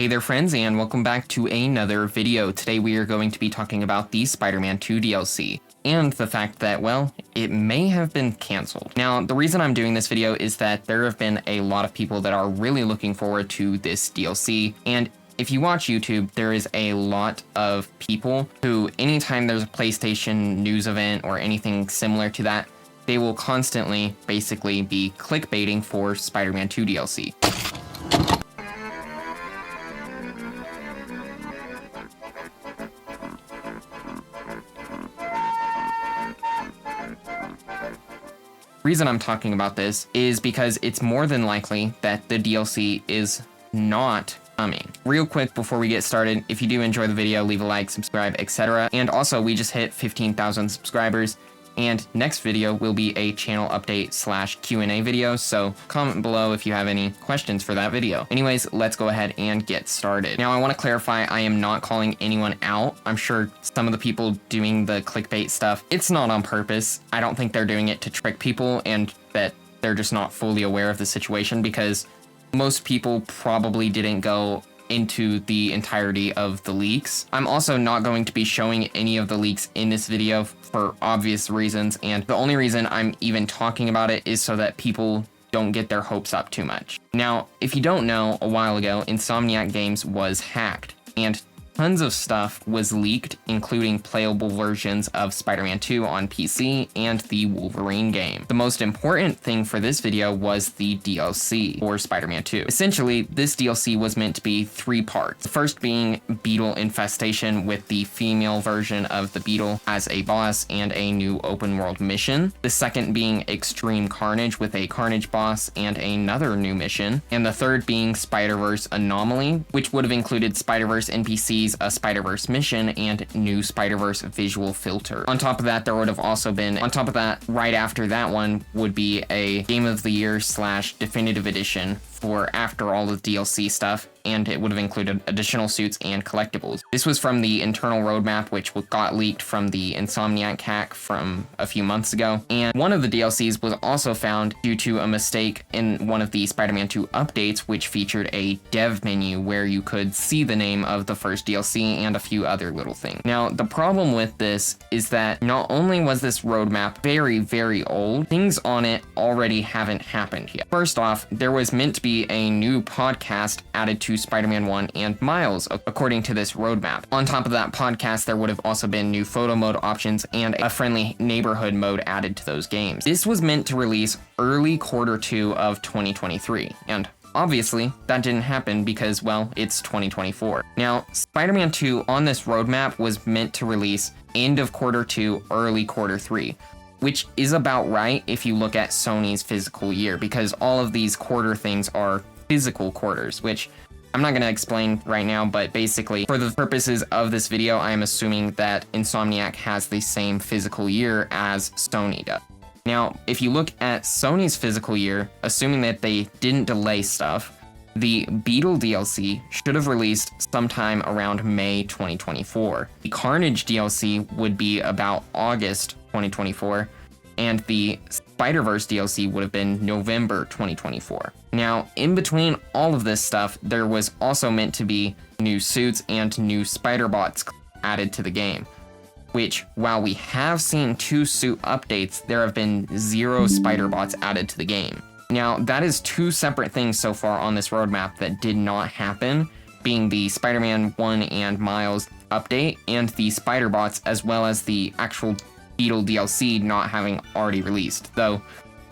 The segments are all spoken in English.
Hey there friends, and welcome back to another video. Today we are going to be talking about the Spider-Man 2 DLC, and the fact that, well, it may have been cancelled. Now, the reason I'm doing this video is that there have been a lot of people that are really looking forward to this DLC, and if you watch YouTube, there is a lot of people who, anytime there's a PlayStation news event or anything similar to that, they will constantly, basically, be clickbaiting for Spider-Man 2 DLC. Reason I'm talking about this is because it's more than likely that the DLC is not coming. Real quick before we get started, if you do enjoy the video, leave a like, subscribe, etc. And also, we just hit 15,000 subscribers, and next video will be a channel update / Q&A video, so comment below if you have any questions for that video. Anyways, let's go ahead and get started. Now, I want to clarify, I am not calling anyone out. I'm sure some of the people doing the clickbait stuff, it's not on purpose. I don't think they're doing it to trick people and that they're just not fully aware of the situation, because most people probably didn't go into the entirety of the leaks. I'm also not going to be showing any of the leaks in this video for obvious reasons, and the only reason I'm even talking about it is so that people don't get their hopes up too much. Now, if you don't know, a while ago, Insomniac Games was hacked, and tons of stuff was leaked, including playable versions of Spider-Man 2 on PC and the Wolverine game. The most important thing for this video was the DLC for Spider-Man 2. Essentially, this DLC was meant to be 3 parts. The first being Beetle Infestation with the female version of the Beetle as a boss and a new open world mission. The second being Extreme Carnage with a Carnage boss and another new mission. And the third being Spider-Verse Anomaly, which would have included Spider-Verse NPCs, a Spider-Verse mission, and new Spider-Verse visual filter. On top of that, there would have also been, right after that one would be a Game of the Year / Definitive Edition for after all the DLC stuff, and it would have included additional suits and collectibles. This was from the internal roadmap, which got leaked from the Insomniac hack from a few months ago, and one of the DLCs was also found due to a mistake in one of the Spider-Man 2 updates, which featured a dev menu where you could see the name of the first DLC and a few other little things. Now, the problem with this is that not only was this roadmap very, very old, things on it already haven't happened yet. First off, there was meant to be a new podcast added to Spider-Man 1 and Miles, according to this roadmap. On top of that podcast, there would have also been new photo mode options and a friendly neighborhood mode added to those games. This was meant to release early Q2 of 2023, and obviously, that didn't happen because, well, it's 2024. Now, Spider-Man 2 on this roadmap was meant to release end of Q2, early Q3, which is about right if you look at Sony's physical year, because all of these quarter things are physical quarters, which I'm not going to explain right now, but basically, for the purposes of this video, I am assuming that Insomniac has the same physical year as Sony does. Now, if you look at Sony's physical year, assuming that they didn't delay stuff, the Beetle DLC should have released sometime around May 2024. The Carnage DLC would be about August 2024, and the Spider-Verse DLC would have been November 2024. Now, in between all of this stuff, there was also meant to be new suits and new Spider-Bots added to the game, which, while we have seen 2 suit updates, there have been 0 Spider-Bots added to the game. Now, that is 2 separate things so far on this roadmap that did not happen, being the Spider-Man 1 and Miles update, and the Spider-Bots, as well as the actual Beetle DLC not having already released, though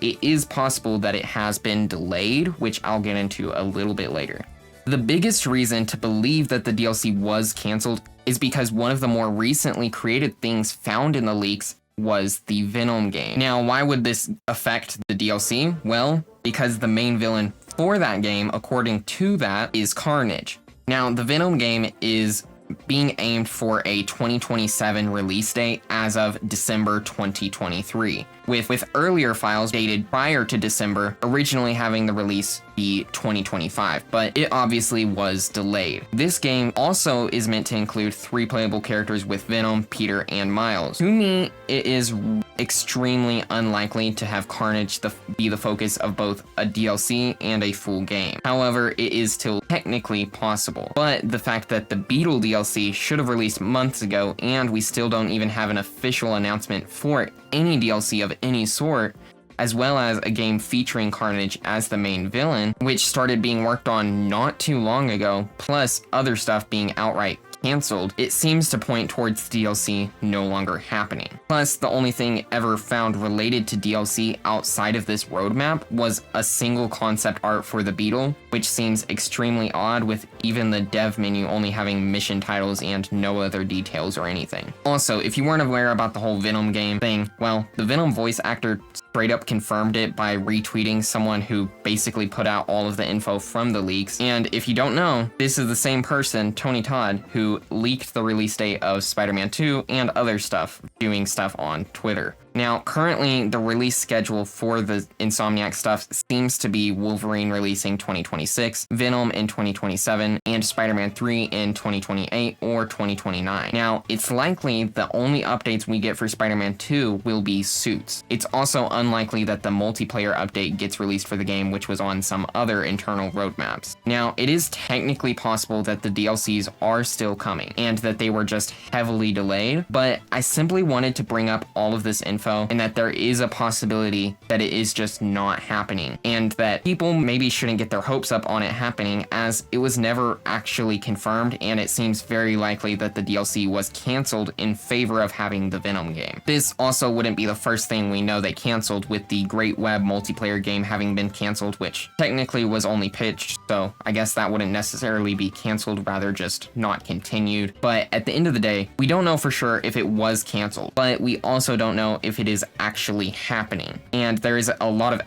it is possible that it has been delayed, which I'll get into a little bit later. The biggest reason to believe that the DLC was cancelled is because one of the more recently created things found in the leaks was the Venom game. Now, why would this affect the DLC? Well, because the main villain for that game, according to that, is Carnage. Now, the Venom game is being aimed for a 2027 release date as of December 2023, with earlier files dated prior to December originally having the release be 2025, but it obviously was delayed. This game also is meant to include 3 playable characters with Venom, Peter, and Miles. To me, it is extremely unlikely to have Carnage be the focus of both a DLC and a full game. However, it is still technically possible. But the fact that the Beetle DLC should have released months ago and we still don't even have an official announcement for any DLC of any sort, as well as a game featuring Carnage as the main villain, which started being worked on not too long ago, plus other stuff being outright canceled, it seems to point towards DLC no longer happening. Plus, the only thing ever found related to DLC outside of this roadmap was a single concept art for the Beetle, which seems extremely odd with even the dev menu only having mission titles and no other details or anything. Also, if you weren't aware about the whole Venom game thing, well, the Venom voice actor straight up confirmed it by retweeting someone who basically put out all of the info from the leaks. And if you don't know, this is the same person, Tony Todd, who leaked the release date of Spider-Man 2 and other stuff, doing stuff on Twitter. Now, currently, the release schedule for the Insomniac stuff seems to be Wolverine releasing 2026, Venom in 2027, and Spider-Man 3 in 2028 or 2029. Now, it's likely the only updates we get for Spider-Man 2 will be suits. It's also unlikely that the multiplayer update gets released for the game, which was on some other internal roadmaps. Now, it is technically possible that the DLCs are still coming, and that they were just heavily delayed, but I simply wanted to bring up all of this info and that there is a possibility that it is just not happening, and that people maybe shouldn't get their hopes up on it happening, as it was never actually confirmed, and it seems very likely that the DLC was canceled in favor of having the Venom game. This also wouldn't be the first thing we know they canceled, with the Great Web multiplayer game having been canceled, which technically was only pitched, so I guess that wouldn't necessarily be canceled, rather just not continued. But at the end of the day, we don't know for sure if it was canceled, but we also don't know if it is actually happening, and there is a lot of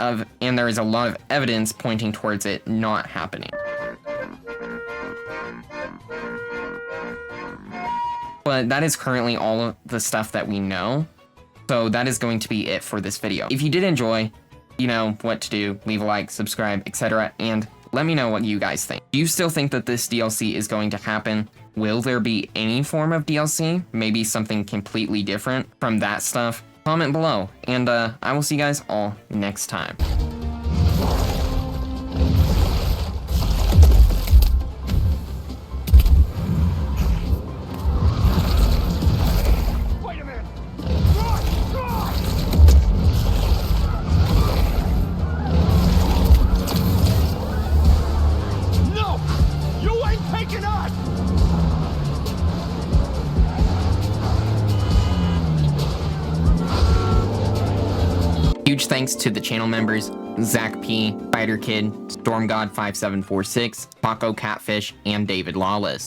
evidence pointing towards it not happening. But that is currently all of the stuff that we know, so that is going to be it for this video. If you did enjoy, you know what to do. Leave a like, subscribe, etc., and let me know what you guys think. Do you still think that this DLC is going to happen? Will there be any form of DLC? Maybe something completely different from that stuff? Comment below, and I will see you guys all next time. Wait a minute! No! You ain't taking us! Huge thanks to the channel members, Zach P, Spider Kid, StormGod5746, Paco Catfish, and David Lawless.